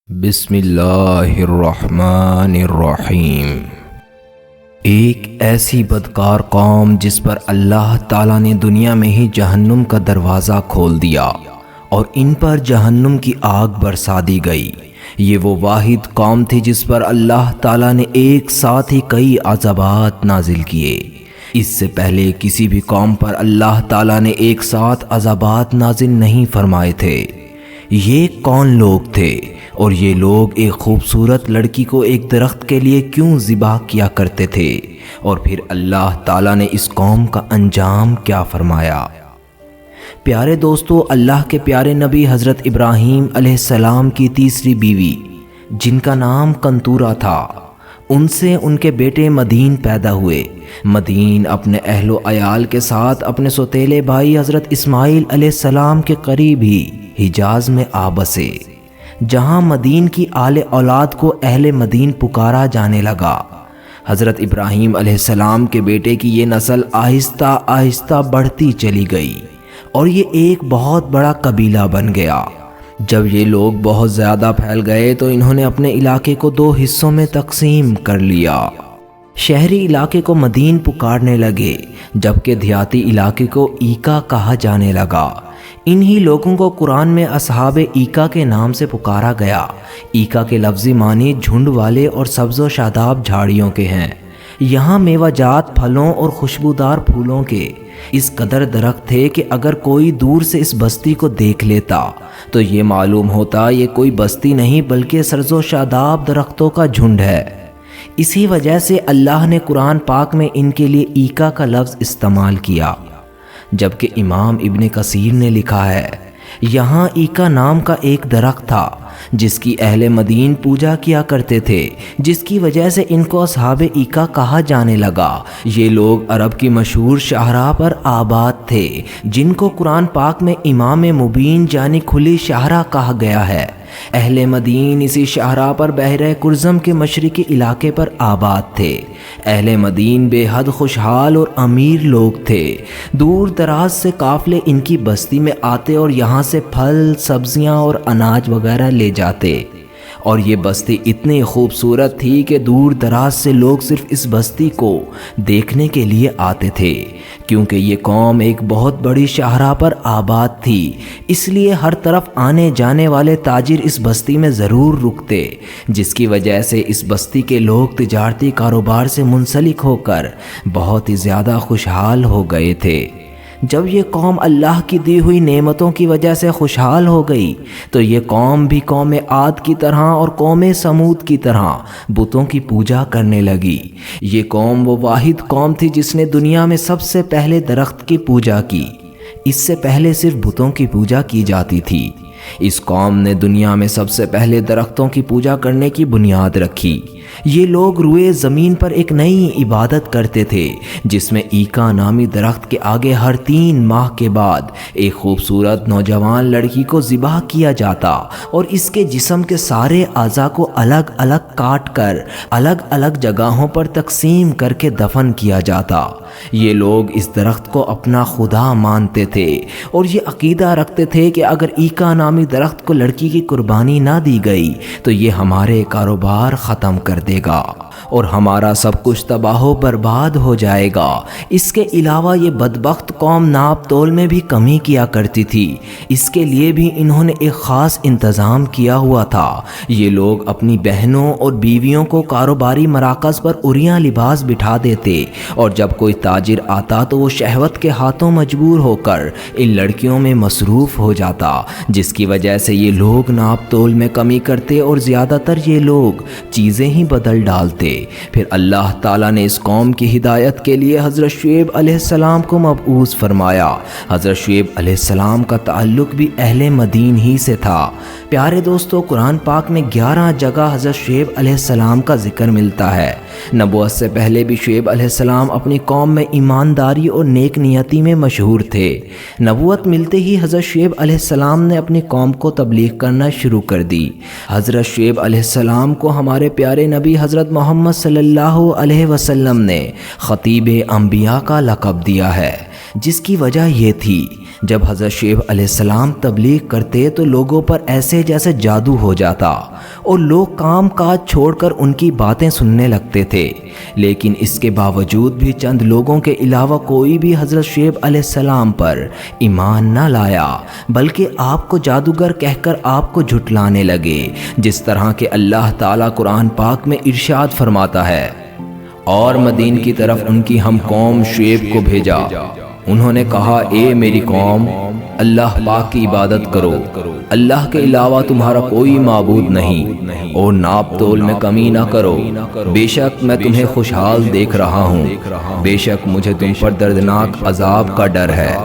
بسم اللہ الرحمن الرحیم۔ ایک ایسی بدکار قوم جس پر اللہ تعالیٰ نے دنیا میں ہی جہنم کا دروازہ کھول دیا اور ان پر جہنم کی آگ برسا دی گئی۔ یہ وہ واحد قوم تھی جس پر اللہ تعالیٰ نے ایک ساتھ ہی کئی عذابات نازل کیے۔ اس سے پہلے کسی بھی قوم پر اللہ تعالیٰ نے ایک ساتھ عذابات نازل نہیں فرمائے تھے۔ یہ کون لوگ تھے اور یہ لوگ ایک خوبصورت لڑکی کو ایک درخت کے لیے کیوں ذبح کیا کرتے تھے، اور پھر اللہ تعالیٰ نے اس قوم کا انجام کیا فرمایا؟ پیارے دوستو، اللہ کے پیارے نبی حضرت ابراہیم علیہ السلام کی تیسری بیوی جن کا نام کنتورہ تھا، ان سے ان کے بیٹے مدین پیدا ہوئے۔ مدین اپنے اہل و عیال کے ساتھ اپنے سوتیلے بھائی حضرت اسماعیل علیہ السلام کے قریب ہی حجاز میں آ بسے، جہاں مدین کی آل اولاد کو اہل مدین پکارا جانے لگا۔ حضرت ابراہیم علیہ السلام کے بیٹے کی یہ نسل آہستہ آہستہ بڑھتی چلی گئی اور یہ ایک بہت بڑا قبیلہ بن گیا۔ جب یہ لوگ بہت زیادہ پھیل گئے تو انہوں نے اپنے علاقے کو دو حصوں میں تقسیم کر لیا۔ شہری علاقے کو مدین پکارنے لگے، جبکہ دیہاتی علاقے کو ایکا کہا جانے لگا۔ انہی لوگوں کو قرآن میں اصحاب ایکا کے نام سے پکارا گیا۔ ایکا کے لفظی معنی جھنڈ والے اور سبز و شاداب جھاڑیوں کے ہیں۔ یہاں میوہ جات پھلوں اور خوشبودار پھولوں کے اس قدر درخت تھے کہ اگر کوئی دور سے اس بستی کو دیکھ لیتا تو یہ معلوم ہوتا یہ کوئی بستی نہیں بلکہ سرز و شاداب درختوں کا جھنڈ ہے۔ اسی وجہ سے اللہ نے قرآن پاک میں ان کے لیے ایکا کا لفظ استعمال کیا، جبکہ امام ابن کثیر نے لکھا ہے یہاں ایکا نام کا ایک درخت تھا جس کی اہل مدین پوجا کیا کرتے تھے، جس کی وجہ سے ان کو اصحاب ایکا کہا جانے لگا۔ یہ لوگ عرب کی مشہور شاہراہ پر آباد تھے، جن کو قرآن پاک میں امام مبین یعنی کھلی شاہراہ کہا گیا ہے۔ اہل مدین اسی شاہراہ پر بحیرہ کرزم کے مشرقی علاقے پر آباد تھے۔ اہل مدین بے حد خوشحال اور امیر لوگ تھے۔ دور دراز سے قافلے ان کی بستی میں آتے اور یہاں سے پھل، سبزیاں اور اناج وغیرہ لے جاتے، اور یہ بستی اتنی خوبصورت تھی کہ دور دراز سے لوگ صرف اس بستی کو دیکھنے کے لیے آتے تھے۔ کیونکہ یہ قوم ایک بہت بڑی شاہراہ پر آباد تھی، اس لیے ہر طرف آنے جانے والے تاجر اس بستی میں ضرور رکتے، جس کی وجہ سے اس بستی کے لوگ تجارتی کاروبار سے منسلک ہو کر بہت ہی زیادہ خوشحال ہو گئے تھے۔ جب یہ قوم اللہ کی دی ہوئی نعمتوں کی وجہ سے خوشحال ہو گئی تو یہ قوم بھی قوم عاد کی طرح اور قوم سمود کی طرح بتوں کی پوجا کرنے لگی۔ یہ قوم وہ واحد قوم تھی جس نے دنیا میں سب سے پہلے درخت کی پوجا کی۔ اس سے پہلے صرف بتوں کی پوجا کی جاتی تھی۔ اس قوم نے دنیا میں سب سے پہلے درختوں کی پوجا کرنے کی بنیاد رکھی۔ یہ لوگ روئے زمین پر ایک نئی عبادت کرتے تھے جس میں ایکا نامی درخت کے آگے ہر 3 ماہ کے بعد ایک خوبصورت نوجوان لڑکی کو ذبح کیا جاتا اور اس کے جسم کے سارے اعضاء کو الگ الگ کاٹ کر الگ الگ جگہوں پر تقسیم کر کے دفن کیا جاتا۔ یہ لوگ اس درخت کو اپنا خدا مانتے تھے اور یہ عقیدہ رکھتے تھے کہ اگر ایکا نامی درخت کو لڑکی کی قربانی نہ دی گئی تو یہ ہمارے کاروبار ختم کر دے گا اور ہمارا سب کچھ تباہ و برباد ہو جائے گا۔ اس کے علاوہ یہ بدبخت قوم ناپ تول میں بھی کمی کیا کرتی تھی، اس کے لیے بھی انہوں نے ایک خاص انتظام کیا ہوا تھا۔ یہ لوگ اپنی بہنوں اور بیویوں کو کاروباری مراکز پر عریاں لباس بٹھا دیتے، اور جب کوئی تاجر آتا تو وہ شہوت کے ہاتھوں مجبور ہو کر ان لڑکیوں میں مصروف ہو جاتا، جس کی وجہ سے یہ لوگ ناپ تول میں کمی کرتے اور زیادہ تر یہ لوگ چیزیں ہی بدل ڈالتے۔ پھر اللہ تعالیٰ نے اس قوم کی ہدایت کے لیے حضرت شعیب علیہ السلام کو مبعوث فرمایا۔ حضرت شعیب علیہ السلام کا تعلق بھی اہل مدین ہی سے تھا۔ پیارے دوستو، قرآن پاک میں 11 جگہ حضرت شعیب علیہ السلام کا ذکر ملتا ہے۔ نبوت سے پہلے بھی شعیب علیہ السلام اپنی قوم میں ایمانداری اور نیک نیتی میں مشہور تھے۔ نبوت ملتے ہی حضرت شعیب علیہ السلام نے اپنی قوم کو تبلیغ کرنا شروع کر دی۔ حضرت شعیب علیہ السلام کو ہمارے پیارے نبی حضرت محمد صلی اللہ علیہ وسلم نے خطیب انبیاء کا لقب دیا ہے، جس کی وجہ یہ تھی جب حضرت شعیب علیہ السلام تبلیغ کرتے تو لوگوں پر ایسے جیسے جادو ہو جاتا اور لوگ کام کاج چھوڑ کر ان کی باتیں سننے لگتے تھے، لیکن اس کے باوجود بھی چند لوگوں کے علاوہ کوئی بھی حضرت شعیب علیہ السلام پر ایمان نہ لایا، بلکہ آپ کو جادوگر کہہ کر آپ کو جھٹلانے لگے، جس طرح کہ اللہ تعالیٰ قرآن پاک میں ارشاد فرماتا ہے، اور مدین کی طرف ان کی ہم قوم شعیب کو بھیجا، انہوں نے کہا اے میری قوم، اللہ پاک کی عبادت کرو، اللہ کے علاوہ تمہارا کوئی معبود نہیں، اور ناپ تول میں کمی نہ کرو، بے شک میں تمہیں خوشحال دیکھ رہا ہوں، بے شک مجھے تم پر دردناک عذاب کا ڈر ہے۔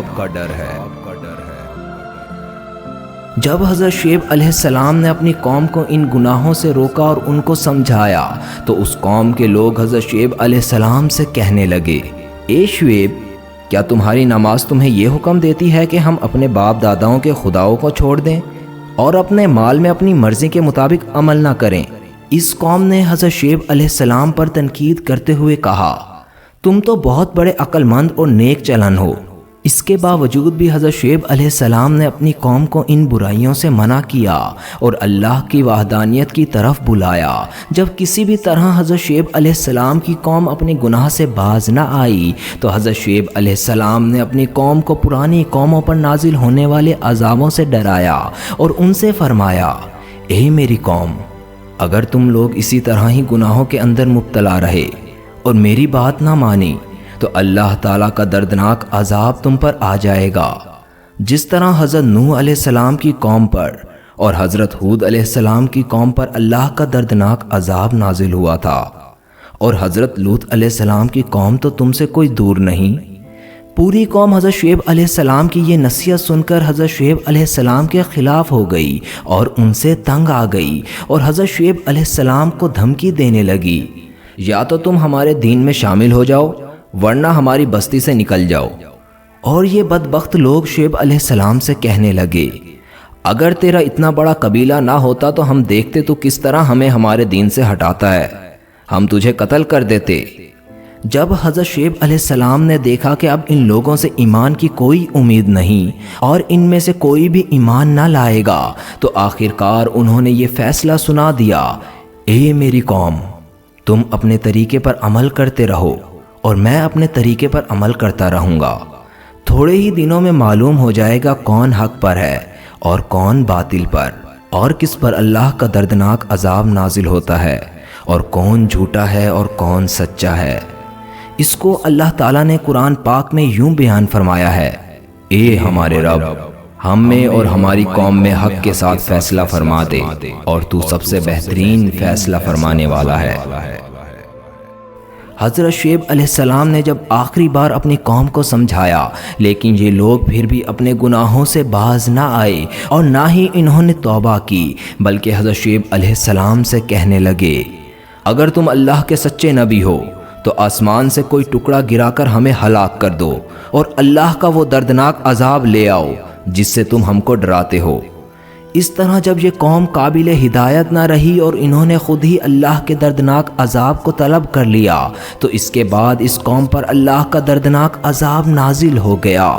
جب حضرت شعیب علیہ السلام نے اپنی قوم کو ان گناہوں سے روکا اور ان کو سمجھایا تو اس قوم کے لوگ حضرت شعیب علیہ السلام سے کہنے لگے، اے شعیب، کیا تمہاری نماز تمہیں یہ حکم دیتی ہے کہ ہم اپنے باپ داداؤں کے خداؤں کو چھوڑ دیں اور اپنے مال میں اپنی مرضی کے مطابق عمل نہ کریں؟ اس قوم نے حضرت شعیب علیہ السلام پر تنقید کرتے ہوئے کہا، تم تو بہت بڑے عقل مند اور نیک چلن ہو۔ اس کے باوجود بھی حضرت شعیب علیہ السلام نے اپنی قوم کو ان برائیوں سے منع کیا اور اللہ کی وحدانیت کی طرف بلایا۔ جب کسی بھی طرح حضرت شعیب علیہ السلام کی قوم اپنے گناہ سے باز نہ آئی تو حضرت شعیب علیہ السلام نے اپنی قوم کو پرانی قوموں پر نازل ہونے والے عذابوں سے ڈرایا اور ان سے فرمایا، اے میری قوم، اگر تم لوگ اسی طرح ہی گناہوں کے اندر مبتلا رہے اور میری بات نہ مانی تو اللہ تعالیٰ کا دردناک عذاب تم پر آ جائے گا، جس طرح حضرت نوح علیہ السلام کی قوم پر اور حضرت ہود علیہ السلام کی قوم پر اللہ کا دردناک عذاب نازل ہوا تھا، اور حضرت لوط علیہ السلام کی قوم تو تم سے کوئی دور نہیں۔ پوری قوم حضرت شعیب علیہ السلام کی یہ نصیحت سن کر حضرت شعیب علیہ السلام کے خلاف ہو گئی اور ان سے تنگ آ گئی اور حضرت شعیب علیہ السلام کو دھمکی دینے لگی، یا تو تم ہمارے دین میں شامل ہو جاؤ ورنہ ہماری بستی سے نکل جاؤ۔ اور یہ بدبخت لوگ شعیب علیہ السلام سے کہنے لگے، اگر تیرا اتنا بڑا قبیلہ نہ ہوتا تو ہم دیکھتے تو کس طرح ہمیں ہمارے دین سے ہٹاتا ہے، ہم تجھے قتل کر دیتے۔ جب حضرت شعیب علیہ السلام نے دیکھا کہ اب ان لوگوں سے ایمان کی کوئی امید نہیں اور ان میں سے کوئی بھی ایمان نہ لائے گا تو آخرکار انہوں نے یہ فیصلہ سنا دیا، اے میری قوم، تم اپنے طریقے پر عمل کرتے رہو اور میں اپنے طریقے پر عمل کرتا رہوں گا، تھوڑے ہی دنوں میں معلوم ہو جائے گا کون حق پر ہے اور کون باطل پر، اور کس پر اللہ کا دردناک عذاب نازل ہوتا ہے اور کون جھوٹا ہے اور کون سچا ہے۔ اس کو اللہ تعالیٰ نے قرآن پاک میں یوں بیان فرمایا ہے، اے ہمارے رب، ہم میں اور ہماری قوم میں حق کے ساتھ فیصلہ فرما دے اور تو سب سے بہترین فیصلہ فرمانے والا ہے۔ حضرت شعیب علیہ السلام نے جب آخری بار اپنی قوم کو سمجھایا لیکن یہ لوگ پھر بھی اپنے گناہوں سے باز نہ آئے اور نہ ہی انہوں نے توبہ کی، بلکہ حضرت شعیب علیہ السلام سے کہنے لگے، اگر تم اللہ کے سچے نبی ہو تو آسمان سے کوئی ٹکڑا گرا کر ہمیں ہلاک کر دو اور اللہ کا وہ دردناک عذاب لے آؤ جس سے تم ہم کو ڈراتے ہو۔ اس طرح جب یہ قوم قابل ہدایت نہ رہی اور انہوں نے خود ہی اللہ کے دردناک عذاب کو طلب کر لیا تو اس کے بعد اس قوم پر اللہ کا دردناک عذاب نازل ہو گیا۔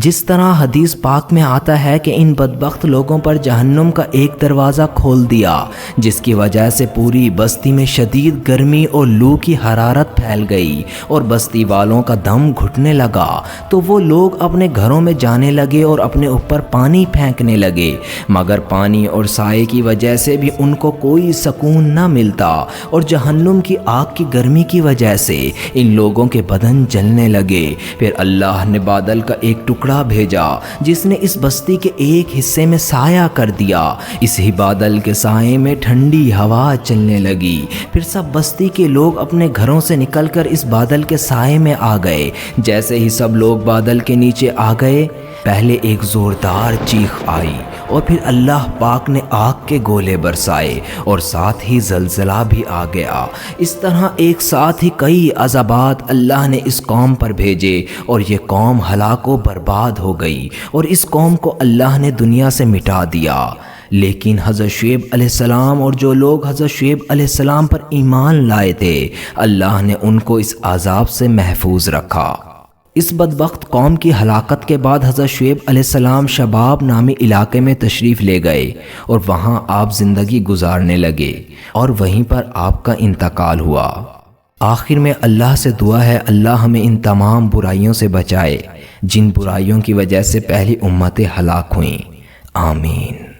جس طرح حدیث پاک میں آتا ہے کہ ان بدبخت لوگوں پر جہنم کا ایک دروازہ کھول دیا جس کی وجہ سے پوری بستی میں شدید گرمی اور لو کی حرارت پھیل گئی اور بستی والوں کا دم گھٹنے لگا، تو وہ لوگ اپنے گھروں میں جانے لگے اور اپنے اوپر پانی پھینکنے لگے، مگر پانی اور سائے کی وجہ سے بھی ان کو کوئی سکون نہ ملتا اور جہنم کی آگ کی گرمی کی وجہ سے ان لوگوں کے بدن جلنے لگے۔ پھر اللہ نے بادل کا ایک ٹکڑا بھیجا جس نے اس بستی کے ایک حصے میں سایہ کر دیا، اسی بادل کے سائے میں ٹھنڈی ہوا چلنے لگی۔ پھر سب بستی کے لوگ اپنے گھروں سے نکل کر اس بادل کے سائے میں آ گئے۔ جیسے ہی سب لوگ بادل کے نیچے آ گئے، پہلے ایک زوردار چیخ آئی اور پھر اللہ پاک نے آگ کے گولے برسائے اور ساتھ ہی زلزلہ بھی آ گیا۔ اس طرح ایک ساتھ ہی کئی عذابات اللہ نے اس قوم پر بھیجے اور یہ قوم ہلاک و برباد ہو گئی اور اس قوم کو اللہ نے دنیا سے مٹا دیا۔ لیکن حضرت شعیب علیہ السلام اور جو لوگ حضرت شعیب علیہ السلام پر ایمان لائے تھے، اللہ نے ان کو اس عذاب سے محفوظ رکھا۔ اس بدبخت قوم کی ہلاکت کے بعد حضرت شعیب علیہ السلام شباب نامی علاقے میں تشریف لے گئے اور وہاں آپ زندگی گزارنے لگے اور وہیں پر آپ کا انتقال ہوا۔ آخر میں اللہ سے دعا ہے اللہ ہمیں ان تمام برائیوں سے بچائے جن برائیوں کی وجہ سے پہلی امتیں ہلاک ہوئیں۔ آمین۔